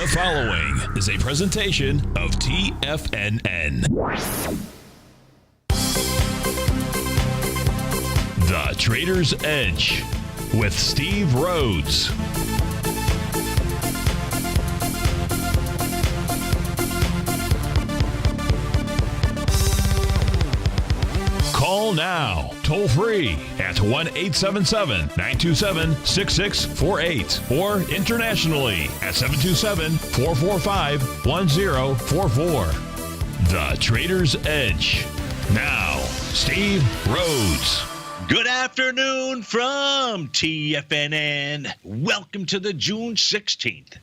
The following is a presentation of TFNN. The Trader's Edge with Steve Rhodes. Call now, toll free at 1-877-927-6648 or internationally at 727-445-1044. The Trader's Edge. Now, Steve Rhodes. Good afternoon from TFNN. Welcome to the June 16th.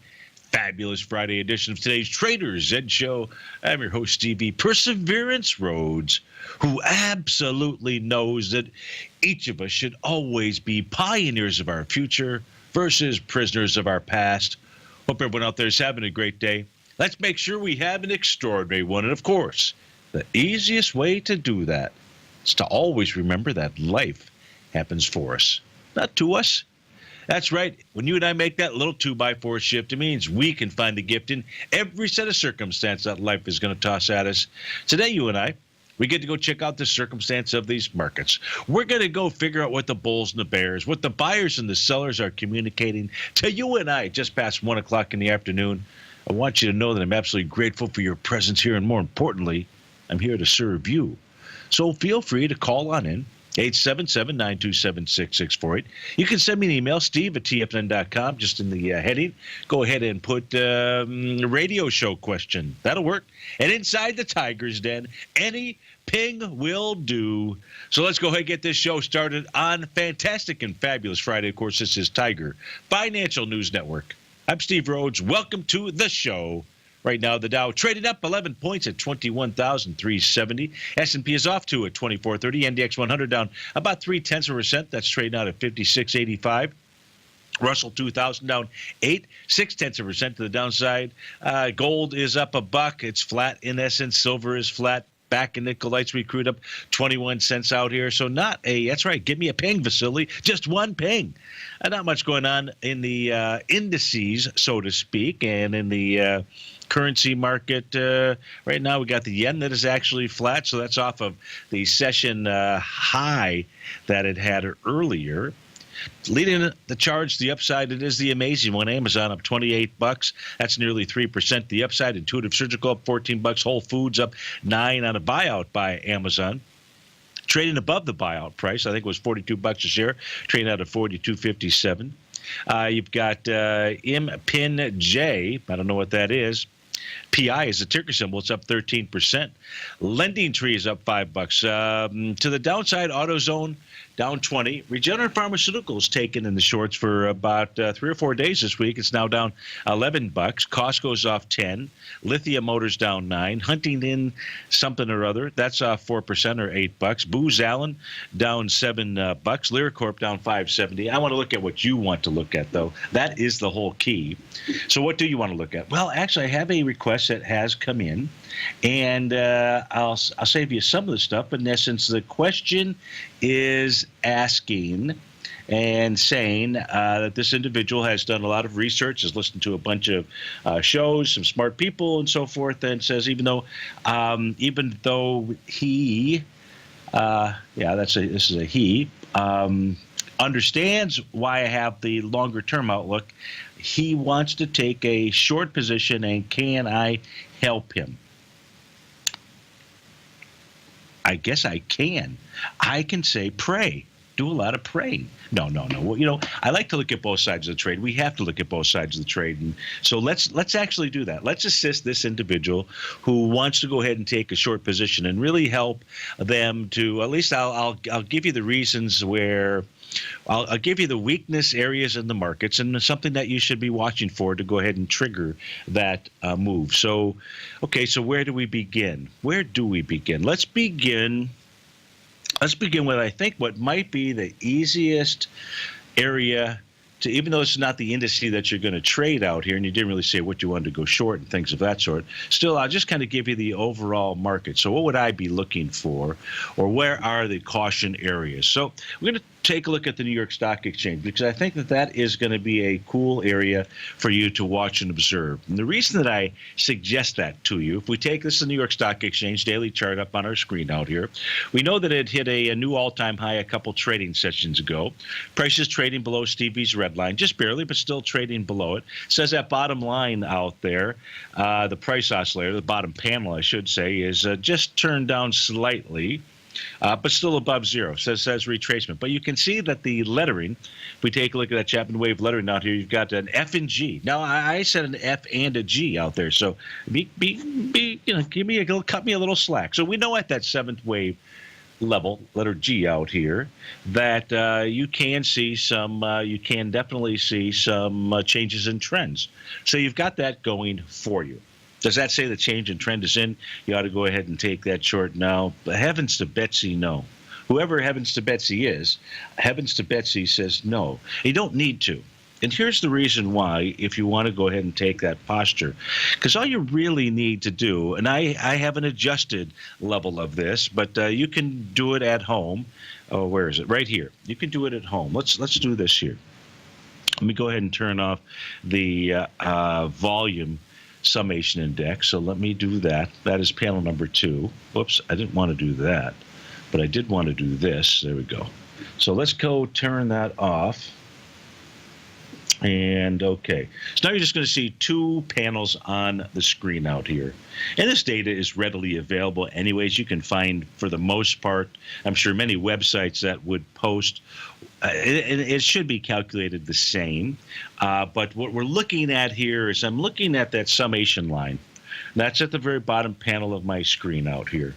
Fabulous Friday edition of today's Trader's Edge Show. I'm your host, Stevie Perseverance Rhodes, who absolutely knows that each of us should always be pioneers of our future versus prisoners of our past. Hope everyone out there is having a great day. Let's make sure we have an extraordinary one. And of course, the easiest way to do that is to always remember that life happens for us, not to us. That's right. When you and I make that little 2x4 shift, it means we can find the gift in every set of circumstance that life is going to toss at us. Today, you and I, we get to go check out the circumstance of these markets. We're going to go figure out what the bulls and the bears, what the buyers and the sellers are communicating to you and I just past 1 o'clock in the afternoon. I want you to know that I'm absolutely grateful for your presence here, and more importantly, I'm here to serve you. So feel free to call on in. 877-927-6648. You can send me an email, steve@tfnn.com, just in the heading. Go ahead and put radio show question. That'll work. And inside the Tiger's Den, any ping will do. So let's go ahead and get this show started on fantastic and fabulous Friday. Of course, this is Tiger Financial News Network. I'm Steve Rhodes. Welcome to the show. Right now, the Dow traded up 11 points at 21,370. S&P is off to at 2430. NDX 100 down about 0.3%. That's trading out at 5685. Russell 2000 down 0.6% to the downside. Gold is up $1. It's flat in essence. Silver is flat. Back in nickel lights, we crude up 21 cents out here. So that's right, give me a ping, Vasily. Just one ping. Not much going on in the indices, so to speak, and in the currency market. Right now, we got the yen that is actually flat, so that's off of the session high that it had earlier. Leading the charge, the upside, it is the amazing one. Amazon up $28. That's nearly 3%. The upside, Intuitive Surgical up $14. Whole Foods up $9 on a buyout by Amazon. Trading above the buyout price, I think it was $42 a share. Trading out of $42.57. You've got MPINJ. I don't know what that is. PI is the ticker symbol. It's up 13%. Lending Tree is up $5. To the downside, AutoZone down 20. Regenerative Pharmaceuticals taken in the shorts for about 3 or 4 days this week. It's now down $11. Costco's off 10. Lithium Motors down 9. Huntington something or other, that's off 4% or $8. Booz Allen down $7. Lyricorp down $5.70. I want to look at what you want to look at, though. That is the whole key. So what do you want to look at? Well, actually, I have a request that has come in, and I'll save you some of the stuff. But in essence, the question is asking and saying that this individual has done a lot of research, has listened to a bunch of shows, some smart people and so forth, and says even though he, this is a he, understands why I have the longer term outlook, he wants to take a short position, and can I help him? I guess I can. I can say pray. Do a lot of praying. No. Well, I like to look at both sides of the trade. We have to look at both sides of the trade. And so let's actually do that. Let's assist this individual who wants to go ahead and take a short position and really help them to, at least I'll give you the reasons where I'll give you the weakness areas in the markets and something that you should be watching for to go ahead and trigger that move. So, okay, so where do we begin? Let's begin with, I think, what might be the easiest area to, even though it's not the industry that you're going to trade out here, and you didn't really say what you wanted to go short and things of that sort, still, I'll just kind of give you the overall market. So what would I be looking for, or where are the caution areas? So we're going to take a look at the New York Stock Exchange, because I think that is going to be a cool area for you to watch and observe. And the reason that I suggest that to you, if we take this to the New York Stock Exchange daily chart up on our screen out here, we know that it hit a new all-time high a couple trading sessions ago. Price is trading below Stevie's red line, just barely, but still trading below it. Says that bottom line out there, the price oscillator, the bottom panel, I should say, is just turned down slightly. But still above zero, says retracement. But you can see that the lettering, if we take a look at that Chapman wave lettering out here, you've got an F and G. Now, I said an F and a G out there, so cut me a little slack. So we know at that seventh wave level, letter G out here, that you can definitely see some changes in trends. So you've got that going for you. Does that say the change in trend is in? You ought to go ahead and take that short now. But heavens to Betsy, no. Whoever heavens to Betsy is, heavens to Betsy says no. You don't need to. And here's the reason why, if you want to go ahead and take that posture. Because all you really need to do, and I have an adjusted level of this, but you can do it at home. Oh, where is it? Right here. You can do it at home. Let's do this here. Let me go ahead and turn off the volume summation index. So let me do that. That is panel number 2. Whoops, I didn't want to do that, but I did want to do this. There we go. So let's go turn that off. And okay, so now you're just going to see 2 panels on the screen out here. And this data is readily available anyways. You can find, for the most part, I'm sure many websites that would post. It should be calculated the same. But what we're looking at here is I'm looking at that summation line. That's at the very bottom panel of my screen out here.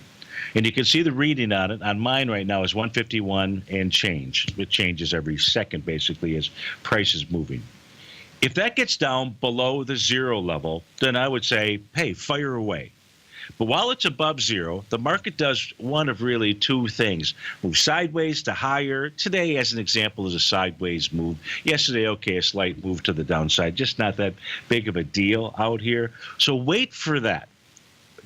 And you can see the reading on it. On mine right now is 151 and change. It changes every second, basically, as price is moving. If that gets down below the zero level, then I would say, hey, fire away. But while it's above zero, the market does one of really 2 things. Move sideways to higher. Today, as an example, is a sideways move. Yesterday, okay, a slight move to the downside. Just not that big of a deal out here. So wait for that.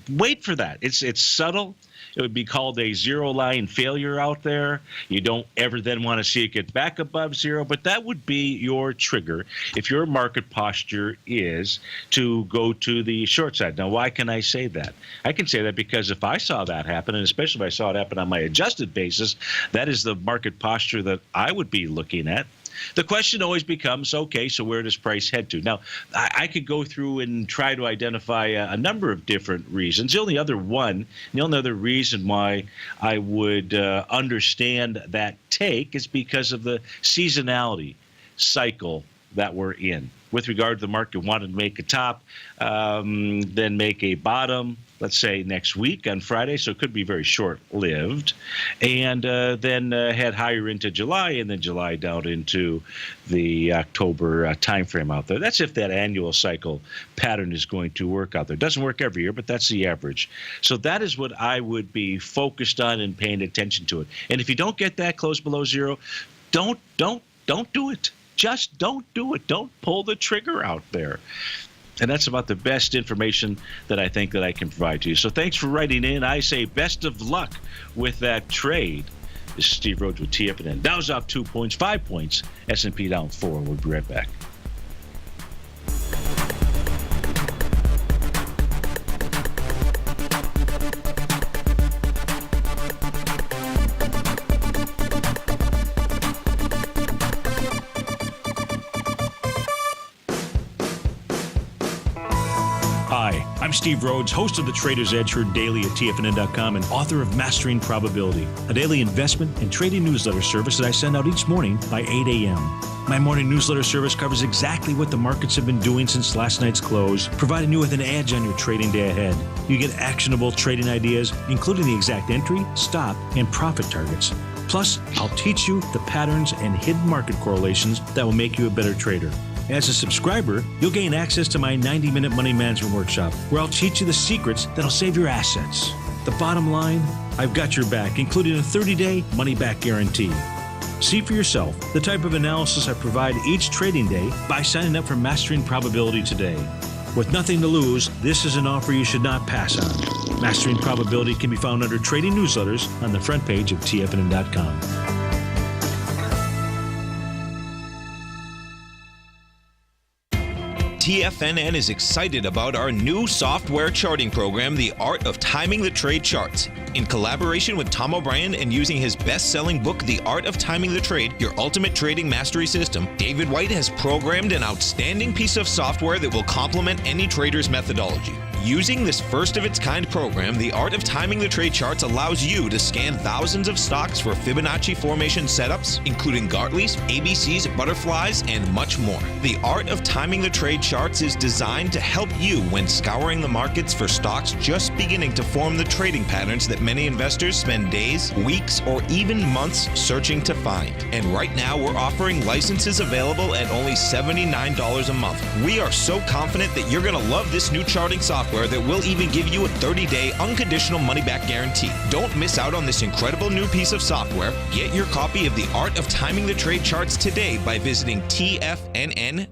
Wait for that. It's subtle. It would be called a zero line failure out there. You don't ever then want to see it get back above zero, but that would be your trigger if your market posture is to go to the short side. Now, why can I say that? I can say that because if I saw that happen, and especially if I saw it happen on my adjusted basis, that is the market posture that I would be looking at. The question always becomes, okay, so where does price head to? Now, I could go through and try to identify a number of different reasons. The only other reason why I would understand that take is because of the seasonality cycle that we're in. With regard to the market, wanted to make a top, then make a bottom, let's say next week on Friday, so it could be very short-lived, and then head higher into July, and then July down into the October timeframe out there. That's if that annual cycle pattern is going to work out there. It doesn't work every year, but that's the average. So that is what I would be focused on and paying attention to it. And if you don't get that close below zero, don't do it. Just don't do it. Don't pull the trigger out there. And that's about the best information that I think that I can provide to you. So thanks for writing in. I say best of luck with that trade. This is Steve Rhodes with TFNN. Dow's off 2 points, 5 points. S&P down 4. We'll be right back. Hi, I'm Steve Rhodes, host of The Trader's Edge, heard daily at TFNN.com and author of Mastering Probability, a daily investment and trading newsletter service that I send out each morning by 8 a.m. My morning newsletter service covers exactly what the markets have been doing since last night's close, providing you with an edge on your trading day ahead. You get actionable trading ideas, including the exact entry, stop, and profit targets. Plus, I'll teach you the patterns and hidden market correlations that will make you a better trader. As a subscriber, you'll gain access to my 90-minute money management workshop, where I'll teach you the secrets that'll save your assets. The bottom line, I've got your back, including a 30-day money-back guarantee. See for yourself the type of analysis I provide each trading day by signing up for Mastering Probability today. With nothing to lose, this is an offer you should not pass on. Mastering Probability can be found under Trading Newsletters on the front page of TFNN.com. TFNN is excited about our new software charting program, The Art of Timing the Trade Charts. In collaboration with Tom O'Brien and using his best-selling book, The Art of Timing the Trade, Your Ultimate Trading Mastery System, David White has programmed an outstanding piece of software that will complement any trader's methodology. Using this first-of-its-kind program, The Art of Timing the Trade Charts allows you to scan thousands of stocks for Fibonacci formation setups, including Gartleys, ABCs, butterflies, and much more. The Art of Timing the Trade Charts is designed to help you when scouring the markets for stocks just beginning to form the trading patterns that many investors spend days, weeks, or even months searching to find. And right now, we're offering licenses available at only $79 a month. We are so confident that you're going to love this new charting software that will even give you a 30-day unconditional money-back guarantee. Don't miss out on this incredible new piece of software. Get your copy of The Art of Timing the Trade Charts today by visiting TFNN.com.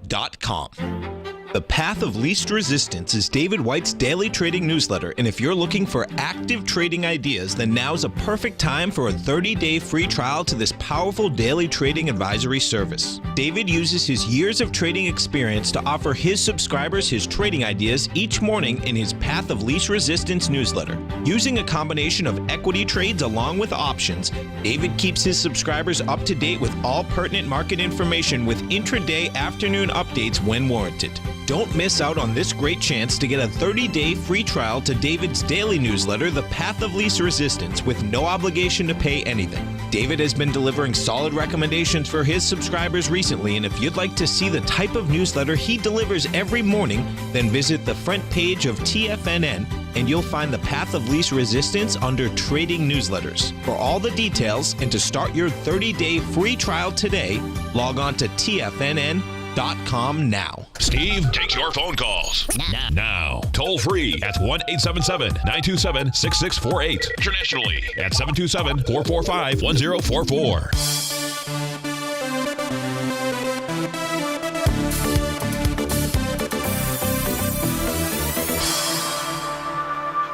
The Path of Least Resistance is David White's daily trading newsletter, and if you're looking for active trading ideas, then now's a perfect time for a 30-day free trial to this powerful daily trading advisory service. David uses his years of trading experience to offer his subscribers his trading ideas each morning in his Path of Least Resistance newsletter. Using a combination of equity trades along with options, David keeps his subscribers up to date with all pertinent market information with intraday afternoon updates when warranted. Don't miss out on this great chance to get a 30-day free trial to David's daily newsletter, The Path of Least Resistance, with no obligation to pay anything. David has been delivering solid recommendations for his subscribers recently, and if you'd like to see the type of newsletter he delivers every morning, then visit the front page of TFNN and you'll find the Path of Least Resistance under Trading Newsletters. For all the details and to start your 30-day free trial today, log on to TFNN.com now. Steve takes your phone calls now. Toll free at 1-877-927-6648. Internationally at 727-445-1044.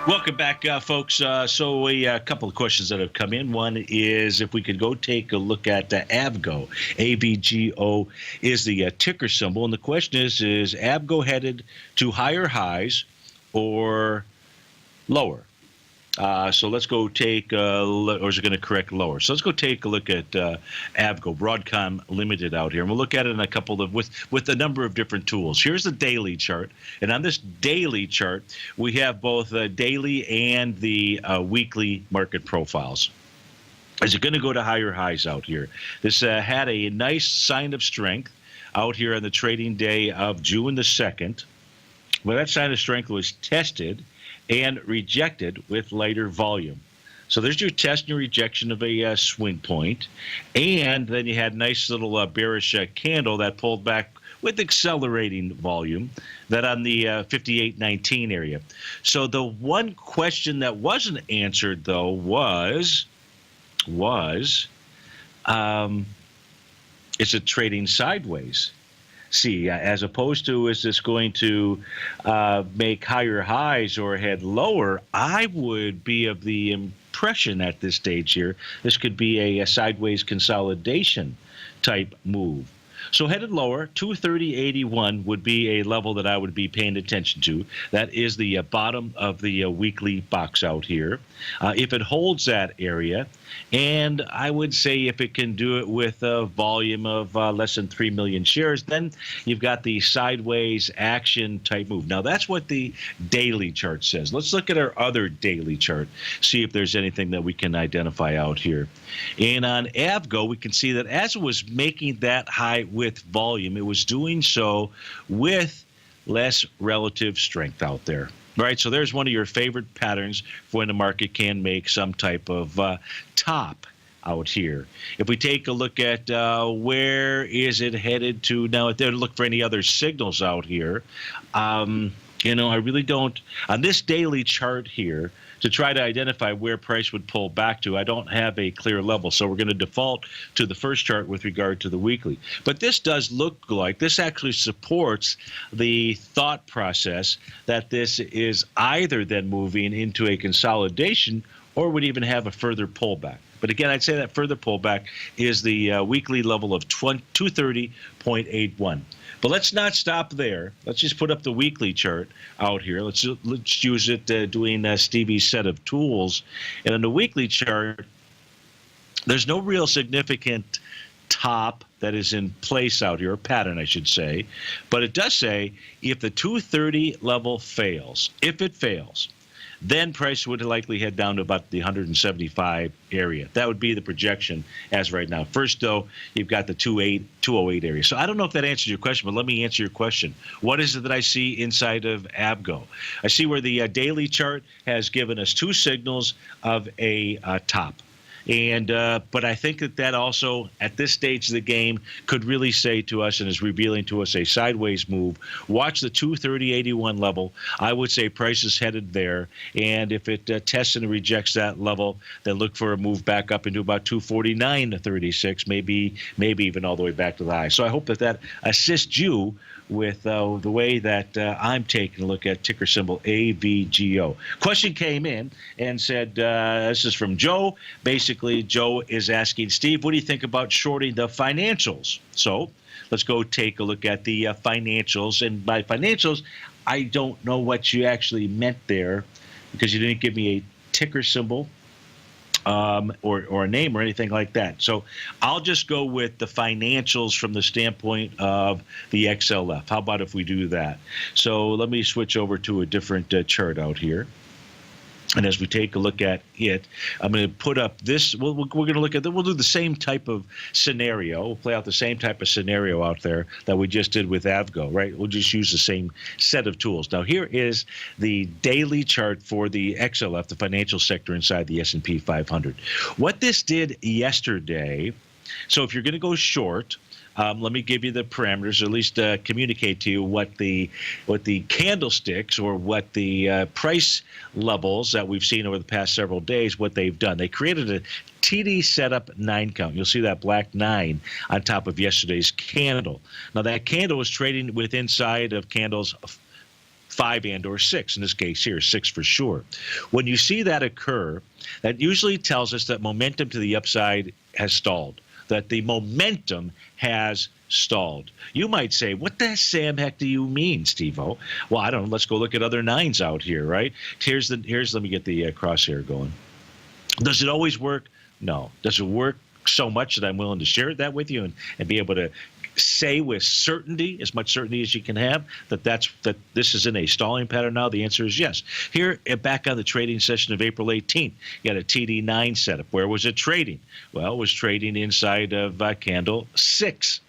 Welcome back, folks. So a couple of questions that have come in. One is if we could go take a look at AVGO. AVGO is the ticker symbol. And the question is AVGO headed to higher highs or lower? So let's go take, or is it going to correct lower? So let's go take a look at AVGO, Broadcom Limited out here. And we'll look at it in a couple of, with a number of different tools. Here's the daily chart. And on this daily chart, we have both the daily and the weekly market profiles. Is it going to go to higher highs out here? This had a nice sign of strength out here on the trading day of June the 2nd. Well, that sign of strength was tested and rejected with lighter volume. So there's your test and your rejection of a swing point. And then you had a nice little bearish candle that pulled back with accelerating volume, that on the 58.19 area. So the one question that wasn't answered, though, was is it trading sideways? See, as opposed to is this going to make higher highs or head lower, I would be of the impression at this stage here this could be a sideways consolidation type move. So headed lower, 230.81 would be a level that I would be paying attention to. That is the bottom of the weekly box out here. If it holds that area, and I would say if it can do it with a volume of less than 3 million shares, then you've got the sideways action type move. Now, that's what the daily chart says. Let's look at our other daily chart, see if there's anything that we can identify out here. And on AVGO, we can see that as it was making that high with volume, it was doing so with less relative strength out there. Right, so there's one of your favorite patterns for when the market can make some type of top out here. If we take a look at where is it headed to now, if they're look for any other signals out here, I really don't, on this daily chart here, to try to identify where price would pull back to, I don't have a clear level. So we're going to default to the first chart with regard to the weekly. But this does look like this actually supports the thought process that this is either then moving into a consolidation or would even have a further pullback. But again, I'd say that further pullback is the weekly level of 230.81. But let's not stop there. Let's just put up the weekly chart out here. Let's use it doing Stevie's set of tools. And on the weekly chart, there's no real significant top that is in place out here, a pattern, I should say. But it does say if the 230 level fails, if it fails, then price would likely head down to about the 175 area. That would be the projection as right now. First, though, you've got the 208 area. So I don't know if that answers your question, but let me answer your question. What is it that I see inside of ABGO? I see where the daily chart has given us two signals of a top. And but I think that also, at this stage of the game, could really say to us and is revealing to us a sideways move. Watch the 230.81 level. I would say price is headed there. And if it tests and rejects that level, then look for a move back up into about 249.36, maybe even all the way back to the high. So I hope that assists you with the way that I'm taking a look at ticker symbol AVGO. Question came in and said, this is from Joe. Basically, Joe is asking, Steve, what do you think about shorting the financials? So let's go take a look at the financials. And by financials, I don't know what you actually meant there because you didn't give me a ticker symbol. Or a name or anything like that. So I'll just go with the financials from the standpoint of the XLF. How about if we do that? So let me switch over to a different chart out here. And as we take a look at it, I'm going to put up this. We're going to look at we'll do the same type of scenario. We'll play out the same type of scenario out there that we just did with AVGO, right? We'll just use the same set of tools. Now, here is the daily chart for the XLF, the financial sector inside the S&P 500. What this did yesterday, so if you're going to go short, let me give you the parameters, or at least communicate to you what the candlesticks or what the price levels that we've seen over the past several days, what they've done. They created a TD setup 9 count. You'll see that black 9 on top of yesterday's candle. Now, that candle was trading with inside of candles 5 and or 6, in this case here, 6 for sure. When you see that occur, that usually tells us that momentum to the upside has stalled, that the momentum has stalled. You might say, what the Sam heck do you mean, Steve-O? Well, I don't know. Let's go look at other 9s out here, right? Here's let me get the crosshair going. Does it always work? No. Does it work so much that I'm willing to share that with you and be able to say with certainty, as much certainty as you can have, that this is in a stalling pattern now? The answer is yes. Here, back on the trading session of April 18th, you got a TD9 setup. Where was it trading? Well, it was trading inside of candle 6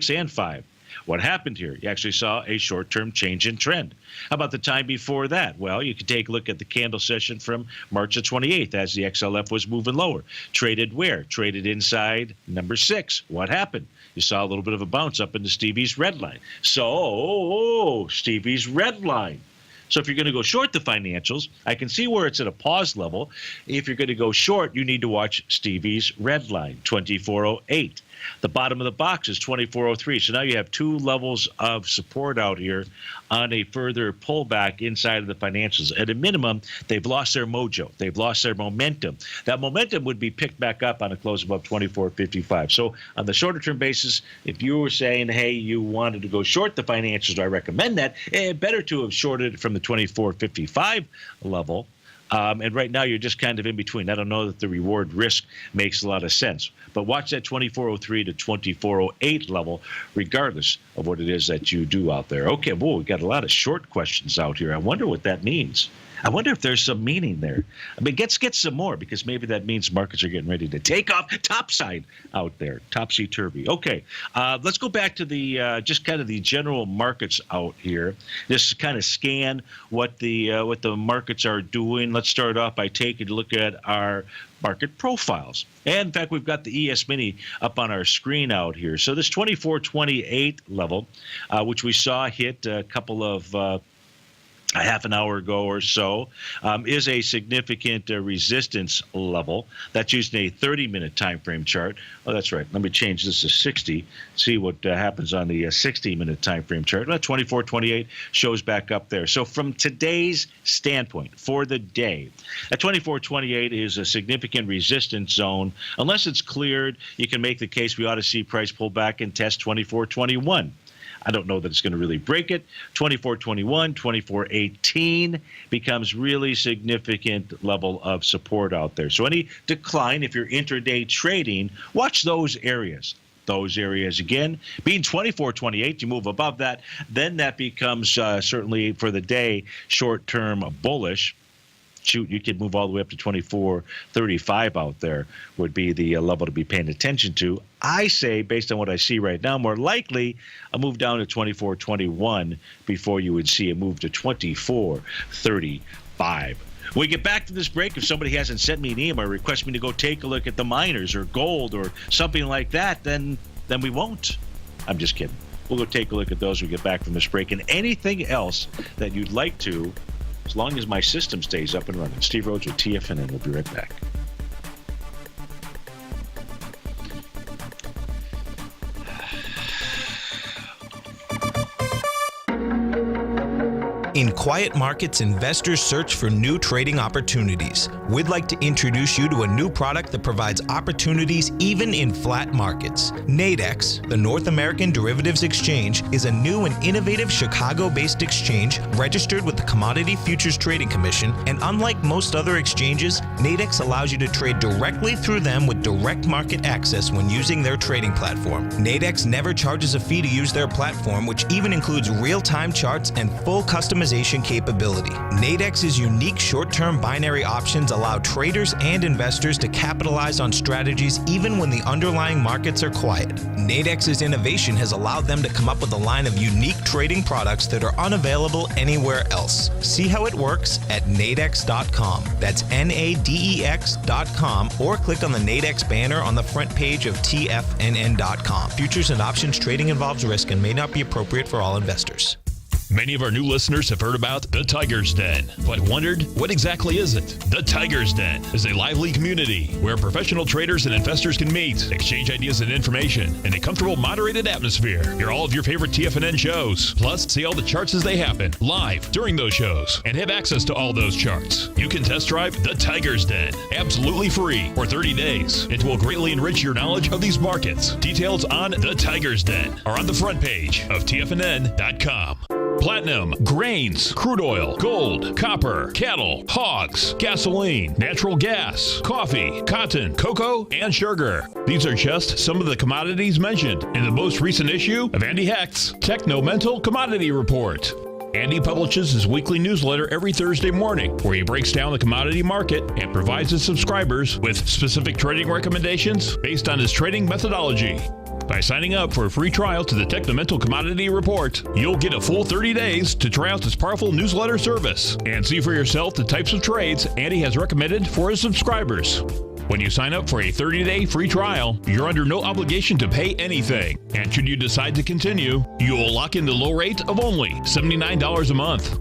and 5. What happened here? You actually saw a short-term change in trend. How about the time before that? Well, you can take a look at the candle session from March the 28th as the XLF was moving lower. Traded where? Traded inside number 6. What happened? You saw a little bit of a bounce up into Stevie's red line. So, Stevie's red line. So if you're going to go short the financials, I can see where it's at a pause level. If you're going to go short, you need to watch Stevie's red line, 2408. The bottom of the box is 2403. So now you have 2 levels of support out here on a further pullback inside of the financials. At a minimum, they've lost their mojo. They've lost their momentum. That momentum would be picked back up on a close above 2455. So on the shorter term basis, if you were saying, hey, you wanted to go short the financials, I recommend that. Better to have shorted from the 2455 level. And right now, you're just kind of in between. I don't know that the reward risk makes a lot of sense. But watch that 2403 to 2408 level, regardless of what it is that you do out there. Okay, well, we've got a lot of short questions out here. I wonder what that means. I wonder if there's some meaning there. I mean, get some more, because maybe that means markets are getting ready to take off topside out there, topsy-turvy. Okay, let's go back to the just kind of the general markets out here. Just kind of scan what the markets are doing. Let's start off by taking a look at our market profiles. And in fact, we've got the ES Mini up on our screen out here. So this 2428 level, which we saw hit a couple of a half an hour ago or so, is a significant resistance level. That's using a 30-minute time frame chart. Oh, that's right. Let me change this to 60. See what happens on the 60-minute time frame chart. 2428 shows back up there. So from today's standpoint, for the day, at 2428 is a significant resistance zone. Unless it's cleared, you can make the case we ought to see price pull back and test 2421. I don't know that it's going to really break it. 24.21, 24.18 becomes really significant level of support out there. So any decline, if you're intraday trading, watch those areas. Those areas again being 24.28, you move above that, then that becomes certainly for the day short-term bullish. Shoot, you could move all the way up to 24.35 out there would be the level to be paying attention to. I say, based on what I see right now, more likely a move down to 24.21 before you would see a move to 24.35. When we get back to this break, if somebody hasn't sent me an email or request me to go take a look at the miners or gold or something like that, then we won't. I'm just kidding. We'll go take a look at those when we get back from this break. And anything else that you'd like to, as long as my system stays up and running. Steve Rhodes with TFNN. We'll be right back. In quiet markets, investors search for new trading opportunities. We'd like to introduce you to a new product that provides opportunities even in flat markets. Nadex, the North American Derivatives Exchange, is a new and innovative Chicago-based exchange registered with the Commodity Futures Trading Commission, and unlike most other exchanges, Nadex allows you to trade directly through them with direct market access when using their trading platform. Nadex never charges a fee to use their platform, which even includes real-time charts and full customization capability. Nadex's unique short-term binary options allow traders and investors to capitalize on strategies even when the underlying markets are quiet. Nadex's innovation has allowed them to come up with a line of unique trading products that are unavailable anywhere else. See how it works at nadex.com. That's NADEX.com, or click on the Nadex banner on the front page of TFNN.com. Futures and options trading involves risk and may not be appropriate for all investors. Many of our new listeners have heard about the Tiger's Den, but wondered, what exactly is it? The Tiger's Den is a lively community where professional traders and investors can meet, exchange ideas and information in a comfortable, moderated atmosphere. Hear all of your favorite TFNN shows, plus see all the charts as they happen live during those shows, and have access to all those charts. You can test drive the Tiger's Den absolutely free for 30 days. It will greatly enrich your knowledge of these markets. Details on the Tiger's Den are on the front page of TFNN.com. Platinum, grains, crude oil, gold, copper, cattle, hogs, gasoline, natural gas, coffee, cotton, cocoa, and sugar. These are just some of the commodities mentioned in the most recent issue of Andy Hecht's Techno-Mental Commodity Report. Andy publishes his weekly newsletter every Thursday morning, where he breaks down the commodity market and provides his subscribers with specific trading recommendations based on his trading methodology. By signing up for a free trial to the Techno-Mental Commodity Report, you'll get a full 30 days to try out this powerful newsletter service and see for yourself the types of trades Andy has recommended for his subscribers. When you sign up for a 30-day free trial, you're under no obligation to pay anything. And should you decide to continue, you will lock in the low rate of only $79 a month.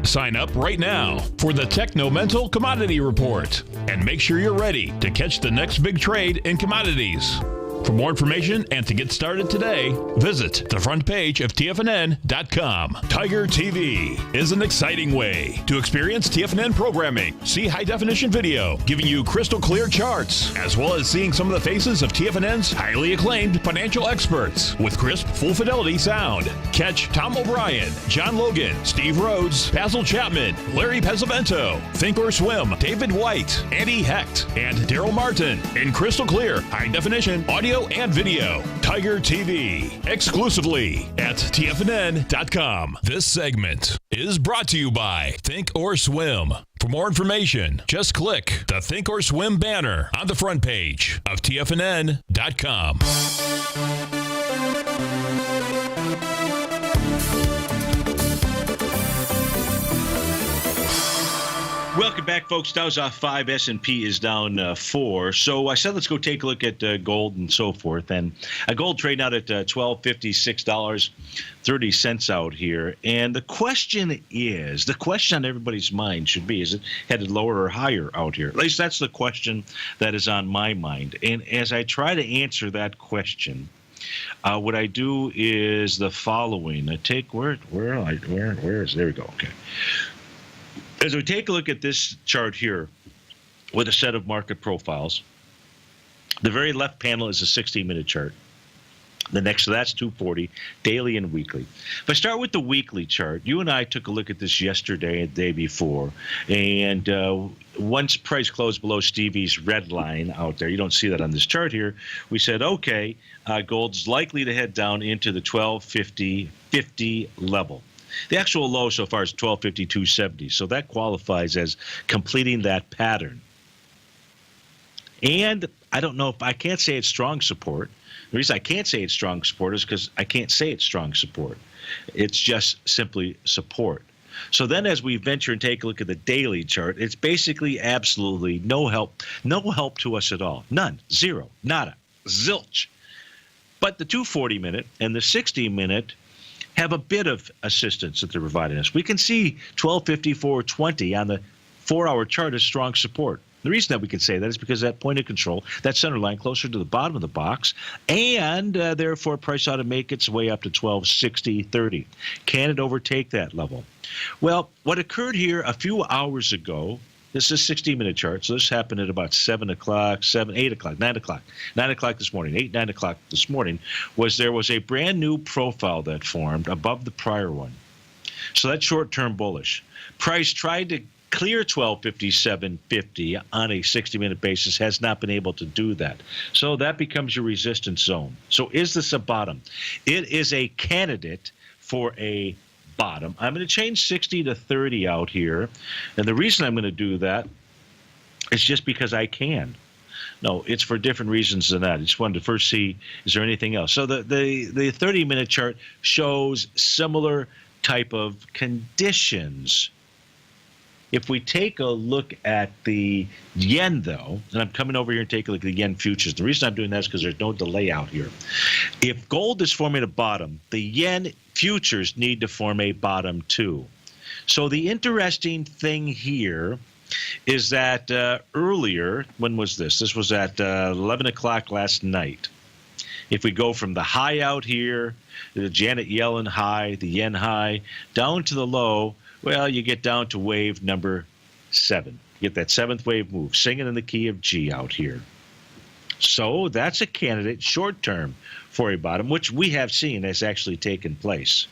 Sign up right now for the Techno-Mental Commodity Report and make sure you're ready to catch the next big trade in commodities. For more information and to get started today, visit the front page of TFNN.com. Tiger TV is an exciting way to experience TFNN programming. See high-definition video, giving you crystal clear charts, as well as seeing some of the faces of TFNN's highly acclaimed financial experts with crisp, full-fidelity sound. Catch Tom O'Brien, John Logan, Steve Rhodes, Basil Chapman, Larry Pesavento, Think or Swim, David White, Andy Hecht, and Daryl Martin in crystal clear, high-definition audio and video. Tiger TV, exclusively at TFNN.com. This segment is brought to you by Think or Swim. For more information, just click the Think or Swim banner on the front page of TFNN.com. Welcome back, folks. Dow's off 5. S&P is down 4. So I said let's go take a look at gold and so forth. And gold trading out at $1256.30 out here. And the question on everybody's mind should be, is it headed lower or higher out here? At least that's the question that is on my mind. And as I try to answer that question, what I do is the following. I take where is there we go. Okay. As we take a look at this chart here with a set of market profiles, the very left panel is a 16-minute chart. The next to that's 240, daily and weekly. If I start with the weekly chart, you and I took a look at this yesterday and the day before. And once price closed below Stevie's red line out there, you don't see that on this chart here, we said, okay, gold's likely to head down into the 1250.50 level. The actual low so far is 1252.70, so that qualifies as completing that pattern. And I don't know if I can't say it's strong support. The reason I can't say it's strong support is because I can't say it's strong support. It's just simply support. So then as we venture and take a look at the daily chart, it's basically absolutely no help to us at all. None, zero, nada, zilch. But the 240-minute and the 60-minute have a bit of assistance that they're providing us. We can see 1254.20 on the 4-hour chart as strong support. The reason that we can say that is because that point of control, that center line closer to the bottom of the box, and therefore price ought to make its way up to 1260.30. Can it overtake that level? Well, what occurred here a few hours ago, this is a 60-minute chart, so this happened at about 7 o'clock, 8 o'clock, 9 o'clock. 9 o'clock this morning, 9 o'clock this morning, there was a brand new profile that formed above the prior one. So that's short-term bullish. Price tried to clear 1257.50 on a 60-minute basis, has not been able to do that. So that becomes your resistance zone. So is this a bottom? It is a candidate for a bottom. I'm going to change 60 to 30 out here. And the reason I'm going to do that is just because I can. No, it's for different reasons than that. I just wanted to first see, is there anything else? So the 30-minute chart shows similar type of conditions. If we take a look at the yen, though, and I'm coming over here and take a look at the yen futures. The reason I'm doing that is because there's no delay out here. If gold is forming a bottom, the yen futures need to form a bottom too. So the interesting thing here is that earlier, when was this? This was at 11 o'clock last night. If we go from the high out here, the Janet Yellen high, the yen high, down to the low, well, you get down to wave number 7. You get that 7th wave move, singing in the key of G out here. So that's a candidate short term for a bottom, which we have seen has actually taken place.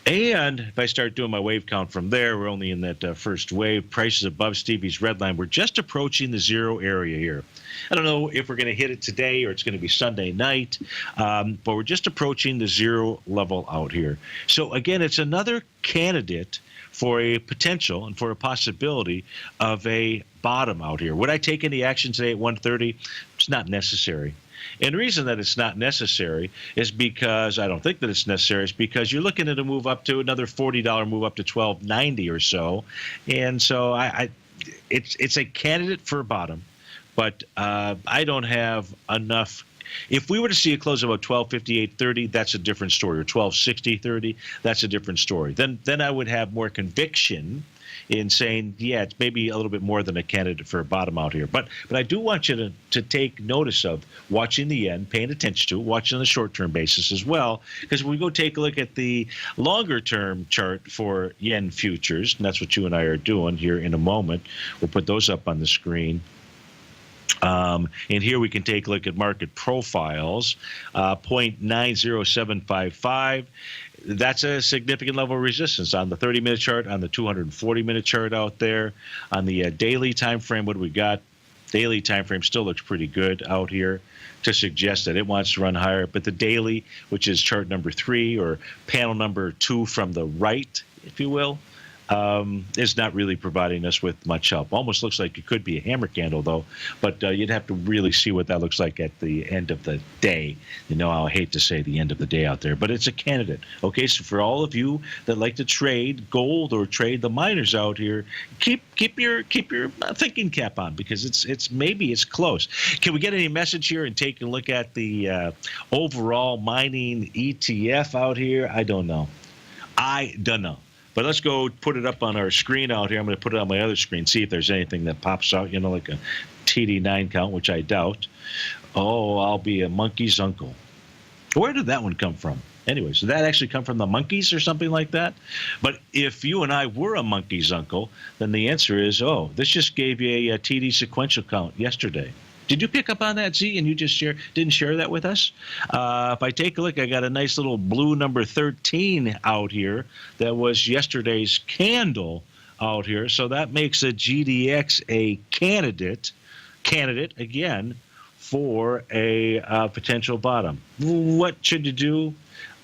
And if I start doing my wave count from there, we're only in that first wave. Prices above Stevie's red line. We're just approaching the zero area here. I don't know if we're going to hit it today or it's going to be Sunday night, but we're just approaching the zero level out here. So again, it's another candidate for a potential and for a possibility of a bottom out here. Would I take any action today at 1:30? It's not necessary. And the reason that it's not necessary is because I don't think that it's necessary. Is because you're looking at a move up to another $40 move up to $12.90 or so, and so it's a candidate for a bottom, but I don't have enough. If we were to see a close about 1258.30, that's a different story, or 1260.30, that's a different story. Then I would have more conviction in saying, yeah, it's maybe a little bit more than a candidate for a bottom out here. But I do want you to take notice of watching the yen, paying attention to, watching on a short-term basis as well, because when we go take a look at the longer-term chart for yen futures, and that's what you and I are doing here in a moment. We'll put those up on the screen. And here we can take a look at market profiles, 0.90755. That's a significant level of resistance on the 30-minute chart, on the 240-minute chart out there. On the daily time frame, what do we got? Daily time frame still looks pretty good out here to suggest that it wants to run higher. But the daily, which is chart number 3 or panel number 2 from the right, if you will, is not really providing us with much help. Almost looks like it could be a hammer candle, though, but you'd have to really see what that looks like at the end of the day. You know, I hate to say the end of the day out there, but it's a candidate. Okay, so for all of you that like to trade gold or trade the miners out here, keep your thinking cap on, because it's maybe it's close. Can we get any message here and take a look at the overall mining ETF out here? I don't know. But let's go put it up on our screen out here. I'm going to put it on my other screen, see if there's anything that pops out, you know, like a TD9 count, which I doubt. Oh, I'll be a monkey's uncle. Where did that one come from? Anyway, so that actually come from the monkeys or something like that? But if you and I were a monkey's uncle, then the answer is, oh, this just gave you a TD sequential count yesterday. Did you pick up on that, Z, and you just didn't share that with us? If I take a look, I got a nice little blue number 13 out here that was yesterday's candle out here. So that makes a GDX a candidate again for a potential bottom. What should you do?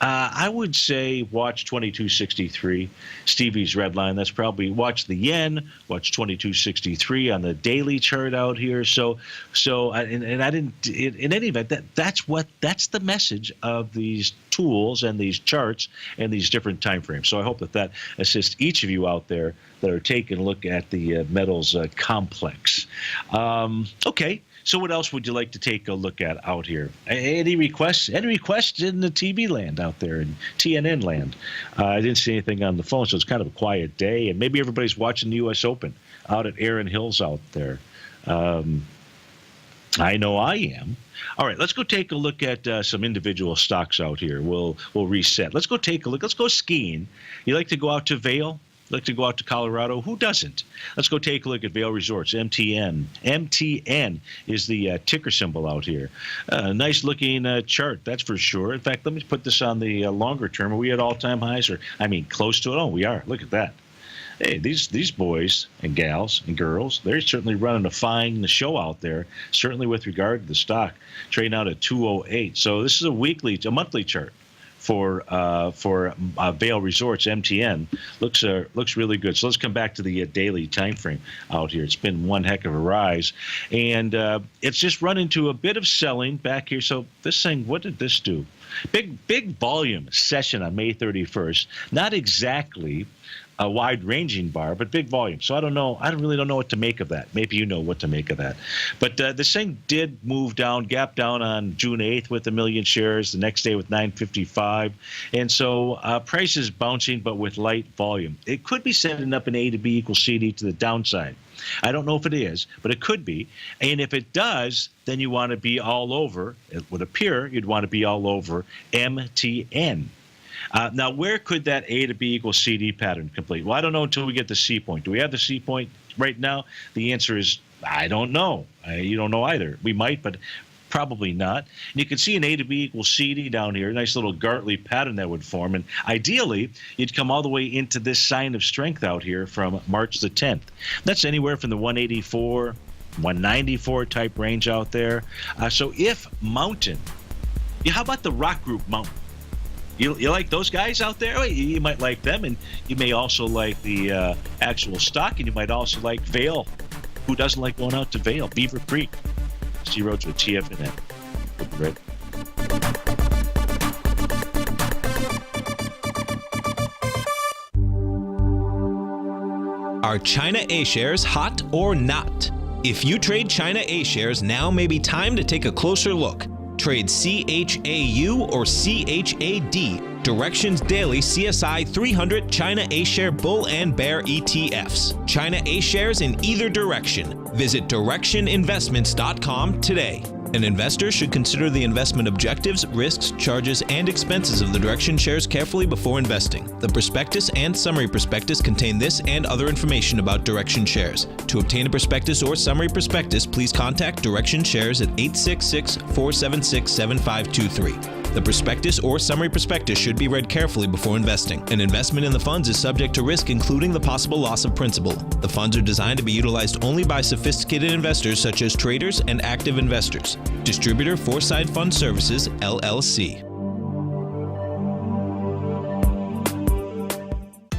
I would say watch 2263, Stevie's red line. That's probably watch the yen, watch 2263 on the daily chart out here. And I didn't in any event. That's the message of these tools and these charts and these different time frames. So I hope that assists each of you out there that are taking a look at the metals complex. Okay. So what else would you like to take a look at out here? Any requests? Any requests in the TV land out there, in TNN land? I didn't see anything on the phone, so it's kind of a quiet day. And maybe everybody's watching the U.S. Open out at Erin Hills out there. I know I am. All right, let's go take a look at some individual stocks out here. We'll reset. Let's go take a look. Let's go skiing. You like to go out to Vail? Like to go out to Colorado? Who doesn't? Let's go take a look at Vail Resorts, MTN. MTN is the ticker symbol out here. Nice looking chart, that's for sure. In fact, let me put this on the longer term. Are we at all-time highs? Close to it? Oh, we are. Look at that. Hey, these boys and gals and girls, they're certainly running a fine show out there, certainly with regard to the stock, trading out at 208. So this is a monthly chart for Vail Resorts, MTN. Looks really good. So let's come back to the daily time frame out here. It's been one heck of a rise, and it's just run into a bit of selling back here. So this thing, what did this do? Big volume session on May 31st. Not exactly a wide-ranging bar, but big volume. So I don't know. I really don't know what to make of that. Maybe you know what to make of that. But this thing did move down, gap down on June 8th with 1 million shares, the next day with 955. And so price is bouncing, but with light volume. It could be setting up an A to B equals CD to the downside. I don't know if it is, but it could be. And if it does, then you want to be all over. It would appear you'd want to be all over MTN. Now, where could that A to B equals CD pattern complete? Well, I don't know until we get the C point. Do we have the C point right now? The answer is I don't know. You don't know either. We might, but probably not. And you can see an A to B equals CD down here, a nice little Gartley pattern that would form. And ideally, you'd come all the way into this sign of strength out here from March the 10th. That's anywhere from the 184, 194 type range out there. So if Mountain, how about the rock group Mountain? You like those guys out there? You might like them, and you may also like the actual stock, and you might also like Vail. Who doesn't like going out to Vail? Beaver Creek. Steve Rhodes with TFNN. Right. Are China A shares hot or not? If you trade China A shares, now may be time to take a closer look. Trade CHAU or CHAD, Directions Daily CSI 300 China A-Share Bull and Bear ETFs. China A-Shares in either direction. Visit directioninvestments.com today. An investor should consider the investment objectives, risks, charges, and expenses of the Direction shares carefully before investing. The prospectus and summary prospectus contain this and other information about Direction shares. To obtain a prospectus or summary prospectus, please contact Direction shares at 866-476-7523. The prospectus or summary prospectus should be read carefully before investing. An investment in the funds is subject to risk, including the possible loss of principal. The funds are designed to be utilized only by sophisticated investors such as traders and active investors. Distributor Foreside Fund Services, LLC.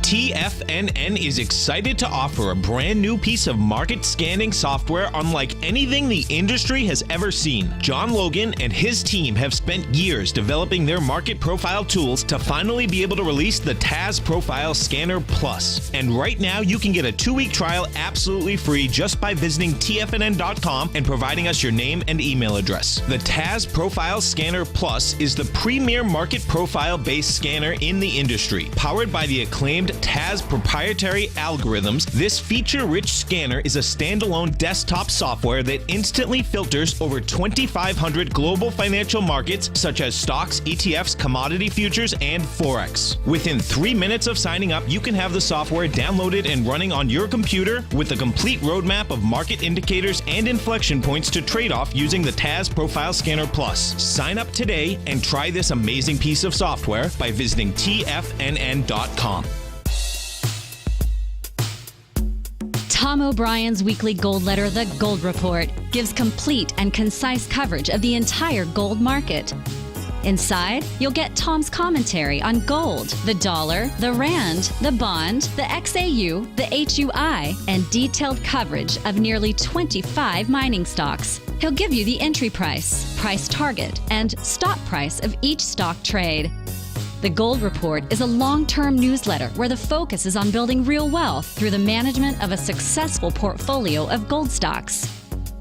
TFNN is excited to offer a brand new piece of market scanning software unlike anything the industry has ever seen. John Logan and his team have spent years developing their market profile tools to finally be able to release the TAS Profile Scanner Plus. And right now you can get a 2-week trial absolutely free just by visiting TFNN.com and providing us your name and email address. The TAS Profile Scanner Plus is the premier market profile based scanner in the industry, powered by the acclaimed TAS proprietary algorithms, this feature-rich scanner is a standalone desktop software that instantly filters over 2,500 global financial markets such as stocks, ETFs, commodity futures, and Forex. Within 3 minutes of signing up, you can have the software downloaded and running on your computer with a complete roadmap of market indicators and inflection points to trade off using the TAS Profile Scanner Plus. Sign up today and try this amazing piece of software by visiting TFNN.com. Tom O'Brien's weekly gold letter, The Gold Report, gives complete and concise coverage of the entire gold market. Inside, you'll get Tom's commentary on gold, the dollar, the rand, the bond, the XAU, the HUI, and detailed coverage of nearly 25 mining stocks. He'll give you the entry price, price target, and stop price of each stock trade. The Gold Report is a long-term newsletter where the focus is on building real wealth through the management of a successful portfolio of gold stocks.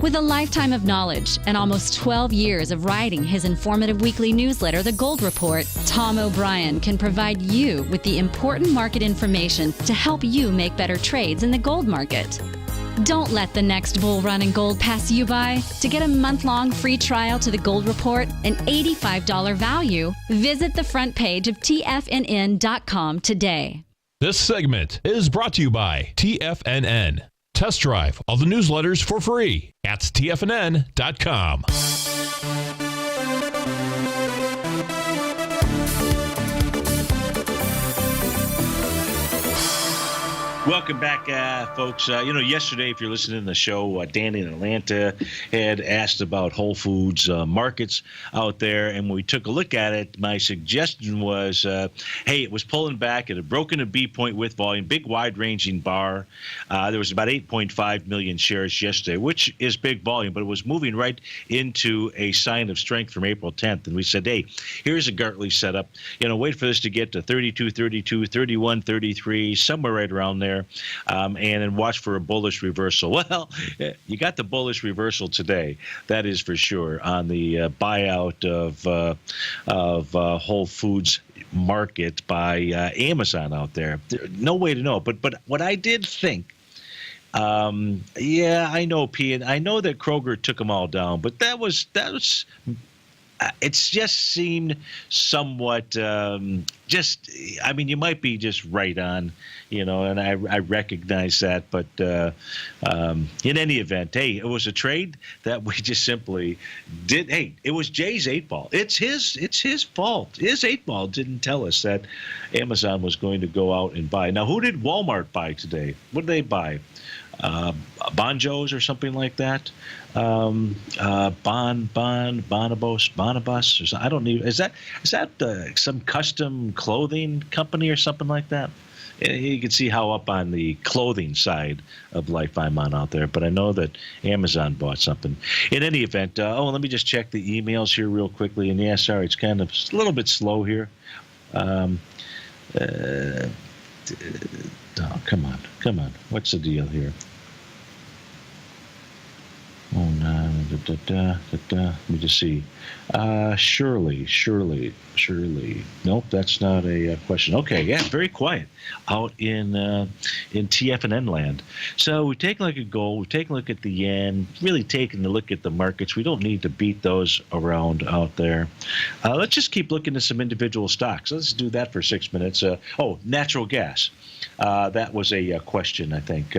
With a lifetime of knowledge and almost 12 years of writing his informative weekly newsletter, The Gold Report, Tom O'Brien can provide you with the important market information to help you make better trades in the gold market. Don't let the next bull run in gold pass you by. To get a month-long free trial to The Gold Report, an $85 value, visit the front page of TFNN.com today. This segment is brought to you by TFNN. Test drive all the newsletters for free at TFNN.com. Welcome back, folks. Yesterday, if you're listening to the show, Dan in Atlanta had asked about Whole Foods markets out there, and when we took a look at it, my suggestion was, hey, it was pulling back. It had broken a B point with volume, big wide-ranging bar. There was about 8.5 million shares yesterday, which is big volume, but it was moving right into a sign of strength from April 10th, and we said, hey, here's a Gartley setup. Wait for this to get to 32, 32, 31, 33, somewhere right around there. And then watch for a bullish reversal. Well, you got the bullish reversal today. That is for sure on the buyout of Whole Foods market by Amazon out there. No way to know. But what I did think, I know, P, and I know that Kroger took them all down, but that was. It just seemed somewhat you might be just right on, and I recognize that. But in any event, hey, it was a trade that we just simply did. Hey, it was Jay's 8-ball. It's his fault. His 8-ball didn't tell us that Amazon was going to go out and buy. Now, who did Walmart buy today? What did they buy? Bonjos or something like that. Bonobos, or I don't need. Is that some custom clothing company or something like that? You can see how up on the clothing side of life I'm on out there, but I know that Amazon bought something. In any event, let me just check the emails here real quickly. And yeah, sorry, it's kind of a little bit slow here. Oh, come on. What's the deal here? Oh, no. Let me just see. Shirley. Nope, that's not a question. Okay, yeah, very quiet out in TFNN land. So we're taking a look at gold. We're taking a look at the yen. Really taking a look at the markets. We don't need to beat those around out there. Let's just keep looking at some individual stocks. Let's do that for 6 minutes. Natural gas. That was a question, I think.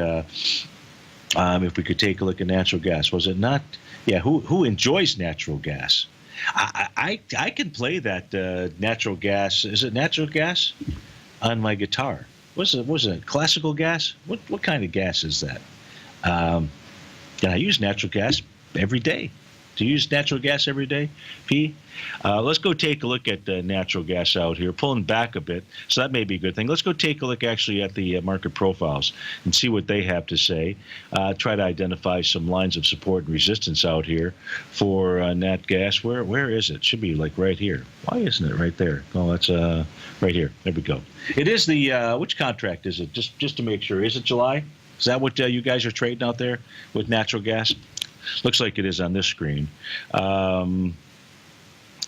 If we could take a look at natural gas, was it not? Yeah, who enjoys natural gas? I can play that natural gas. Is it natural gas on my guitar? Was it classical gas? What kind of gas is that? I use natural gas every day. Do you use natural gas every day, P? Let's go take a look at natural gas out here, pulling back a bit. So that may be a good thing. Let's go take a look actually at the market profiles and see what they have to say. Try to identify some lines of support and resistance out here for nat gas. Where is it? Should be like right here. Why isn't it right there? Oh, that's right here. There we go. It is the which contract is it? Just to make sure. Is it July? Is that what you guys are trading out there with natural gas? Looks like it is on this screen. You're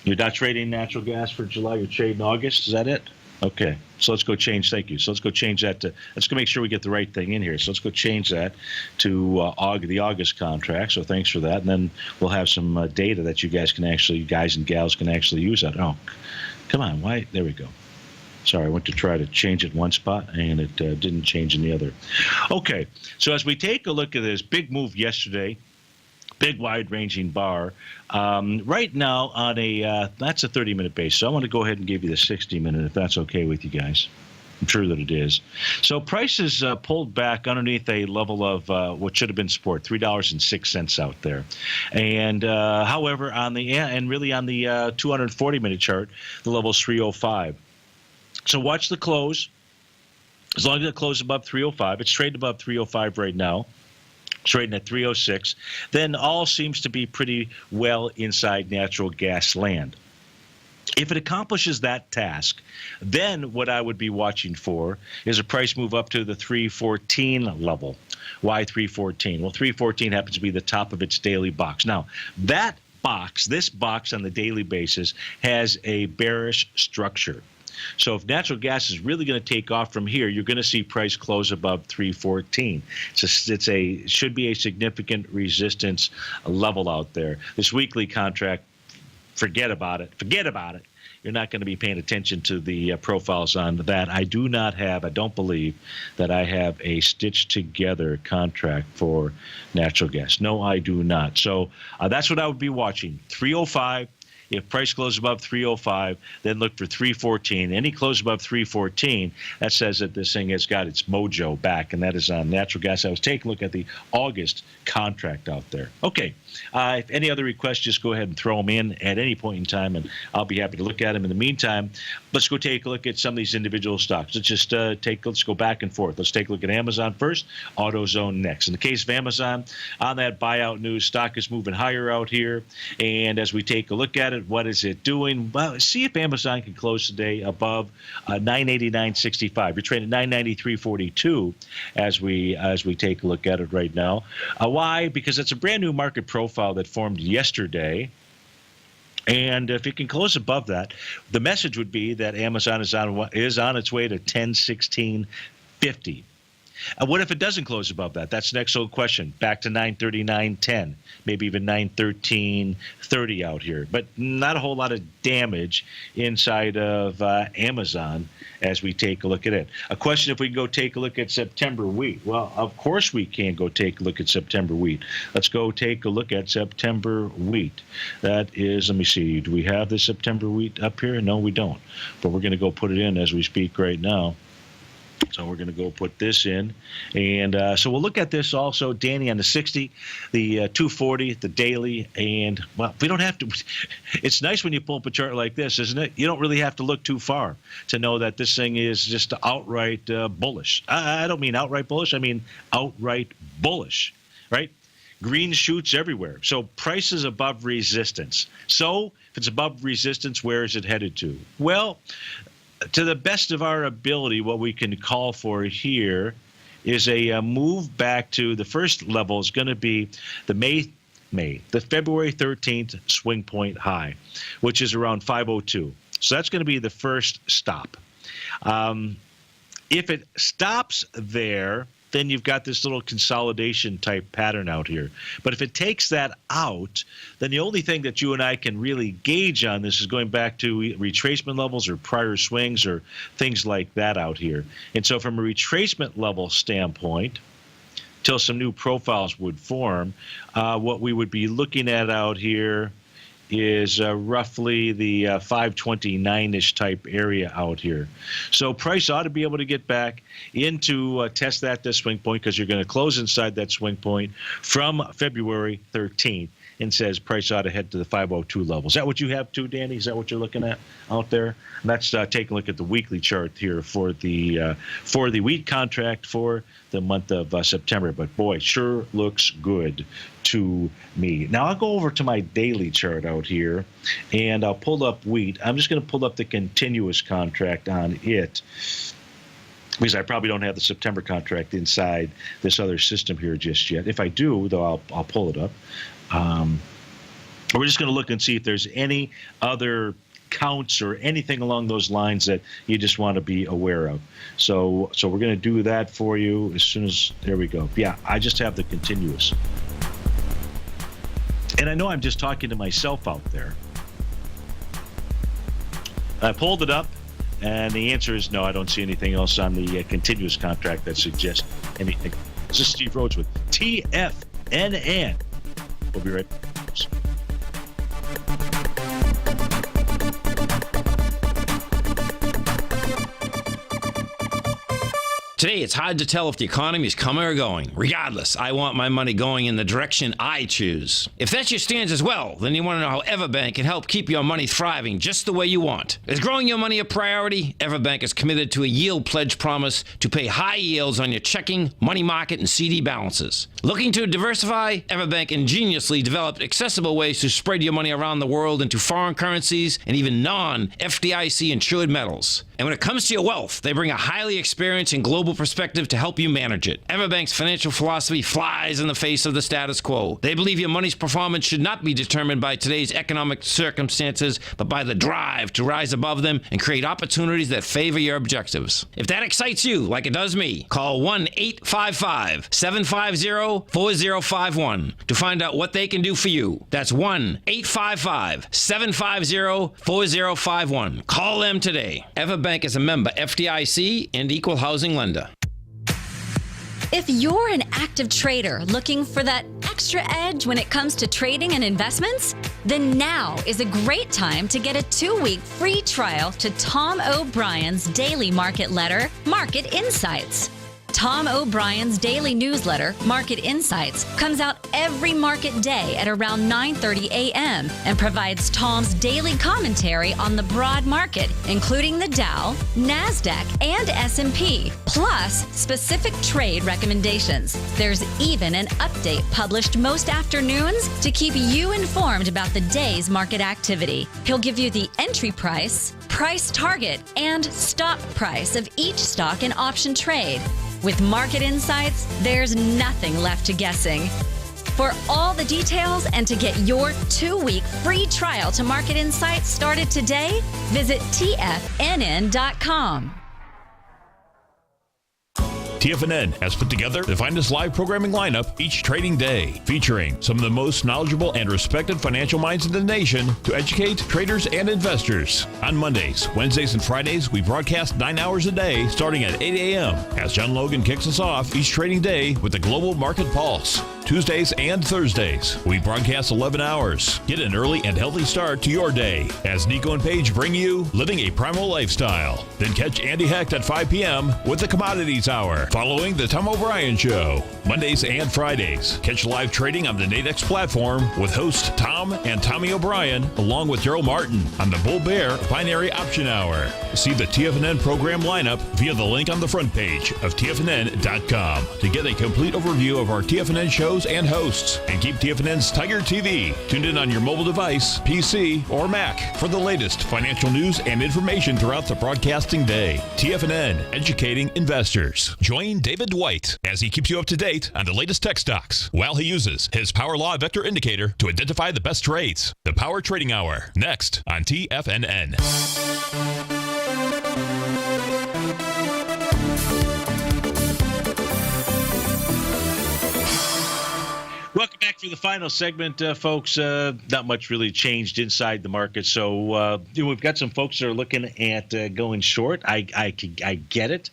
not trading natural gas for July. You're trading August. Is that it? Okay, so let's go change. Thank you. So let's go change that to. Let's go make sure we get the right thing in here. So let's go change that to the August contract. So thanks for that, and then we'll have some data that you guys and gals can actually use that. Oh, come on, why? There we go. Sorry, I went to try to change it one spot, and it didn't change in the other. Okay, so as we take a look at this big move yesterday. Big wide-ranging bar. Right now on that's a 30-minute base. So I want to go ahead and give you the 60-minute if that's okay with you guys. I'm sure that it is. So prices pulled back underneath a level of what should have been support, $3.06 out there. And however, on the 240-minute chart, the level is 305. So watch the close. As long as it closes above 305, it's trading above 305 right now. Trading at 306, then all seems to be pretty well inside natural gas land. If it accomplishes that task, then what I would be watching for is a price move up to the 314 level. Why 314? Well, 314 happens to be the top of its daily box. Now, this box on the daily basis has a bearish structure. So if natural gas is really going to take off from here, you're going to see price close above 314. It should be a significant resistance level out there. This weekly contract, forget about it. Forget about it. You're not going to be paying attention to the profiles on that. I don't believe that I have a stitched together contract for natural gas. No, I do not. So that's what I would be watching. 305. If price closes above 305, then look for 314. Any close above 314, that says that this thing has got its mojo back, and that is on natural gas. I was taking a look at the August contract out there. Okay, if any other requests, just go ahead and throw them in at any point in time, and I'll be happy to look at them. In the meantime, let's go take a look at some of these individual stocks. Let's go back and forth. Let's take a look at Amazon first, AutoZone next. In the case of Amazon, on that buyout news, stock is moving higher out here, and as we take a look at it, what is it doing? Well, see if Amazon can close today above 989.65. You're trading at 993.42 as we take a look at it right now. Why? Because it's a brand new market profile that formed yesterday. And if it can close above that, the message would be that Amazon is on its way to 1016.50. What if it doesn't close above that? That's the next old question. Back to 939.10, maybe even 913.30 out here. But not a whole lot of damage inside of Amazon as we take a look at it. A question if we can go take a look at September wheat. Well, of course we can go take a look at September wheat. Let's go take a look at September wheat. That is, let me see, do we have the September wheat up here? No, we don't. But we're going to go put it in as we speak right now. So we're going to go put this in. And so we'll look at this also, Danny, on the 60, the 240, the daily. And, well, we don't have to. It's nice when you pull up a chart like this, isn't it? You don't really have to look too far to know that this thing is just outright bullish. I don't mean outright bullish. I mean outright bullish, right? Green shoots everywhere. So price is above resistance. So if it's above resistance, where is it headed to? Well, to the best of our ability, what we can call for here is a move back to the first level is going to be the the February 13th swing point high, which is around 502. So that's going to be the first stop. If it stops there, then you've got this little consolidation type pattern out here. But if it takes that out, then the only thing that you and I can really gauge on this is going back to retracement levels or prior swings or things like that out here. And so from a retracement level standpoint, till some new profiles would form, what we would be looking at out here is roughly the 529-ish type area out here. So price ought to be able to get back into test that this swing point because you're going to close inside that swing point from February 13th and says price ought to head to the 502 level. Is that what you have too, Danny? Is that what you're looking at out there? And let's take a look at the weekly chart here for the wheat contract for the month of September. But boy, sure looks good to me. Now I'll go over to my daily chart out here and I'll pull up wheat. I'm just going to pull up the continuous contract on it because I probably don't have the September contract inside this other system here just yet. If I do, though, I'll pull it up. We're just going to look and see if there's any other counts or anything along those lines that you just want to be aware of. So we're going to do that for you as soon as, there we go. Yeah, I just have the continuous. And I know I'm just talking to myself out there. I pulled it up, and the answer is no, I don't see anything else on the continuous contract that suggests anything. This is Steve Rhodes with TFNN. We'll be right back. Today, it's hard to tell if the economy is coming or going. Regardless, I want my money going in the direction I choose. If that's your stance as well, then you want to know how Everbank can help keep your money thriving just the way you want. Is growing your money a priority? Everbank is committed to a yield pledge promise to pay high yields on your checking, money market, and CD balances. Looking to diversify? Everbank ingeniously developed accessible ways to spread your money around the world into foreign currencies and even non-FDIC insured metals. And when it comes to your wealth, they bring a highly experienced and global perspective to help you manage it. Everbank's financial philosophy flies in the face of the status quo. They believe your money's performance should not be determined by today's economic circumstances, but by the drive to rise above them and create opportunities that favor your objectives. If that excites you, like it does me, call 1-855-750-4051 to find out what they can do for you. That's 1-855-750-4051. Call them today. Everbank is a member FDIC and equal housing lender. If you're an active trader looking for that extra edge when it comes to trading and investments, then now is a great time to get a 2-week free trial to Tom O'Brien's daily market letter, Market Insights. Tom O'Brien's daily newsletter, Market Insights, comes out every market day at around 9:30 a.m. and provides Tom's daily commentary on the broad market, including the Dow, NASDAQ, and S&P, plus specific trade recommendations. There's even an update published most afternoons to keep you informed about the day's market activity. He'll give you the entry price, price target, and stop price of each stock and option trade. With Market Insights, there's nothing left to guessing. For all the details and to get your 2-week free trial to Market Insights started today, visit TFNN.com. TFNN has put together the finest live programming lineup each trading day, featuring some of the most knowledgeable and respected financial minds in the nation to educate traders and investors. On Mondays, Wednesdays, and Fridays, we broadcast 9 hours a day starting at 8 a.m. as John Logan kicks us off each trading day with the Global Market Pulse. Tuesdays and Thursdays, we broadcast 11 hours. Get an early and healthy start to your day as Nico and Paige bring you Living a Primal Lifestyle. Then catch Andy Hecht at 5 p.m. with the Commodities Hour, following the Tom O'Brien Show. Mondays and Fridays, catch live trading on the Nadex platform with host Tom and Tommy O'Brien, along with Daryl Martin on the Bull Bear Binary Option Hour. See the TFNN program lineup via the link on the front page of TFNN.com to get a complete overview of our TFNN shows and hosts, and keep TFNN's Tiger TV tuned in on your mobile device, PC, or Mac for the latest financial news and information throughout the broadcasting day. TFNN, educating investors. Join David White as he keeps you up to date on the latest tech stocks while he uses his Power Law Vector Indicator to identify the best trades. The Power Trading Hour, next on TFNN. Welcome back to the final segment, folks. Not much really changed inside the market. So we've got some folks that are looking at going short. I get it.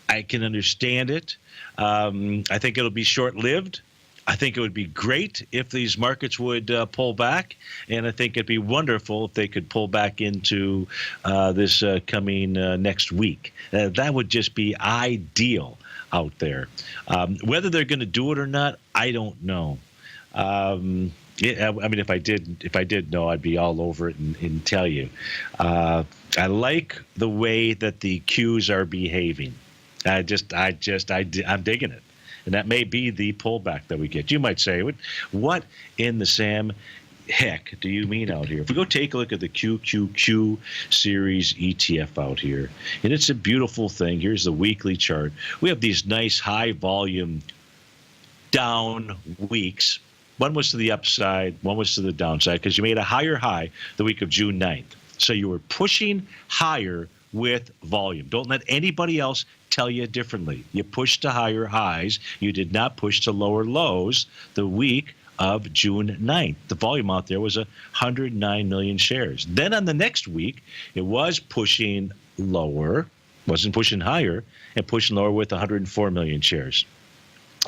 I can understand it. I think it'll be short-lived. I think it would be great if these markets would pull back, and I think it'd be wonderful if they could pull back into this coming next week. That would just be ideal out there. Whether they're going to do it or not, I don't know. I mean, if I did know, I'd be all over it and tell you. I like the way that the Qs are behaving. I'm digging it. And that may be the pullback that we get. You might say, what in the Sam heck do you mean out here? If we go take a look at the QQQ series ETF out here, and it's a beautiful thing. Here's the weekly chart. We have these nice high volume down weeks. One was to the upside, one was to the downside, because you made a higher high the week of June 9th. So you were pushing higher with volume. Don't let anybody else tell you differently. You pushed to higher highs. You did not push to lower lows the week of June 9th. The volume out there was 109 million shares. Then on the next week, it was pushing lower, wasn't pushing higher, and pushing lower with 104 million shares.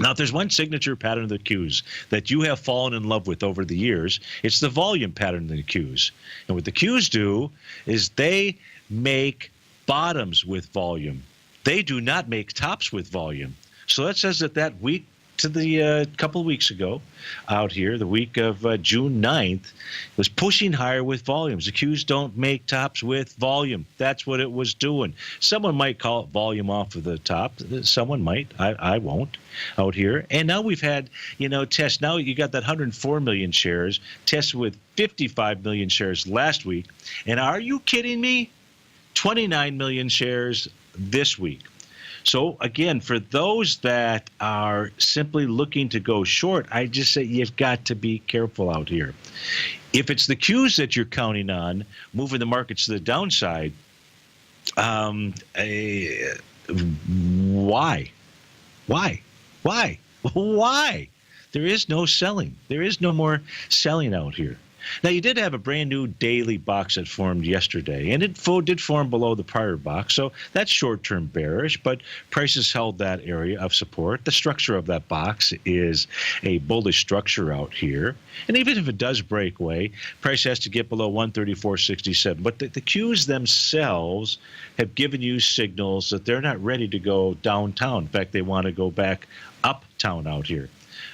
Now, if there's one signature pattern of the Qs that you have fallen in love with over the years, it's the volume pattern of the Qs. And what the Qs do is they make bottoms with volume. They do not make tops with volume. So that says that week to the couple of weeks ago out here, the week of June 9th, was pushing higher with volumes. The Qs don't make tops with volume. That's what it was doing. Someone might call it volume off of the top. Someone might. I won't out here. And now we've had, tests. Now you got that 104 million shares tested with 55 million shares last week. And are you kidding me? 29 million shares this week. So, again, for those that are simply looking to go short, I just say you've got to be careful out here. If it's the Qs that you're counting on moving the markets to the downside, why? There is no selling. There is no more selling out here. Now, you did have a brand new daily box that formed yesterday, and it did form below the prior box, so that's short-term bearish, but prices held that area of support. The structure of that box is a bullish structure out here, and even if it does break away, price has to get below 134.67. But the Qs themselves have given you signals that they're not ready to go downtown. In fact, they want to go back uptown out here.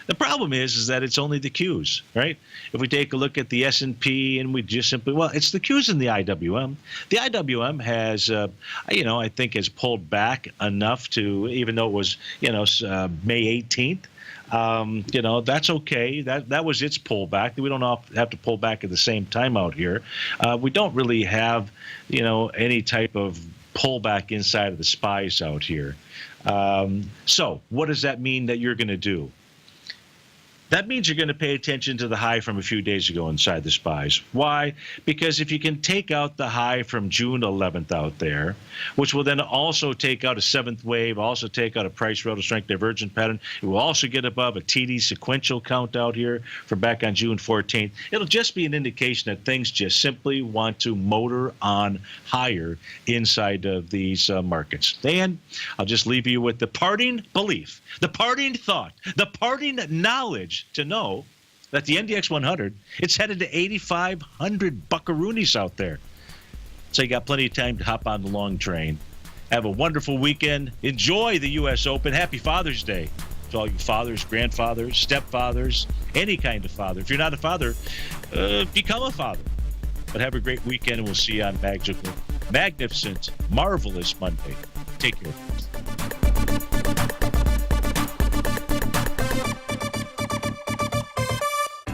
The problem is that it's only the Qs, right? If we take a look at the S&P and we just simply, it's the Qs and the IWM. The IWM has, I think has pulled back enough to, even though it was, May 18th, that's okay. That was its pullback. We don't have to pull back at the same time out here. We don't really have, any type of pullback inside of the SPYs out here. So what does that mean that you're going to do? That means you're going to pay attention to the high from a few days ago inside the SPYs. Why? Because if you can take out the high from June 11th out there, which will then also take out a seventh wave, also take out a price relative strength divergent pattern, it will also get above a TD sequential count out here from back on June 14th. It'll just be an indication that things just simply want to motor on higher inside of these markets. And I'll just leave you with the parting belief, the parting thought, the parting knowledge to know that the NDX 100, it's headed to 8,500 buckaroonies out there. So you got plenty of time to hop on the long train. Have a wonderful weekend. Enjoy the U.S. Open. Happy Father's Day to all you fathers, grandfathers, stepfathers, any kind of father. If you're not a father, become a father. But have a great weekend, and we'll see you on magnificent, marvelous Monday. Take care.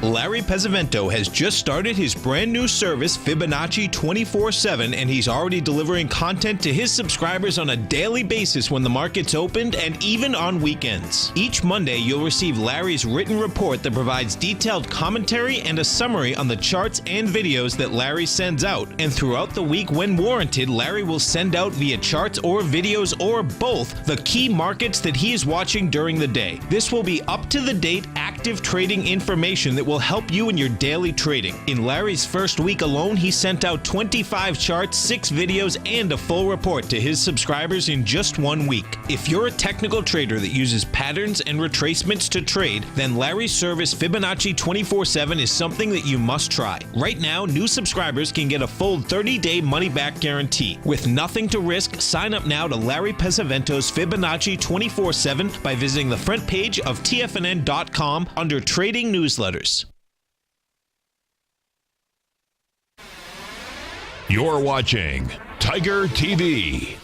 Larry Pesavento has just started his brand new service, Fibonacci 24/7, and he's already delivering content to his subscribers on a daily basis when the market's opened and even on weekends. Each Monday, you'll receive Larry's written report that provides detailed commentary and a summary on the charts and videos that Larry sends out. And throughout the week, when warranted, Larry will send out via charts or videos or both the key markets that he is watching during the day. This will be up-to-the-date, active trading information that will help you in your daily trading. In Larry's first week alone, he sent out 25 charts, 6 videos, and a full report to his subscribers in just 1 week. If you're a technical trader that uses patterns and retracements to trade, then Larry's service Fibonacci 24/7 is something that you must try. Right now, new subscribers can get a full 30-day money-back guarantee. With nothing to risk, sign up now to Larry Pesavento's Fibonacci 24/7 by visiting the front page of TFNN.com under Trading Newsletters. You're watching Tiger TV.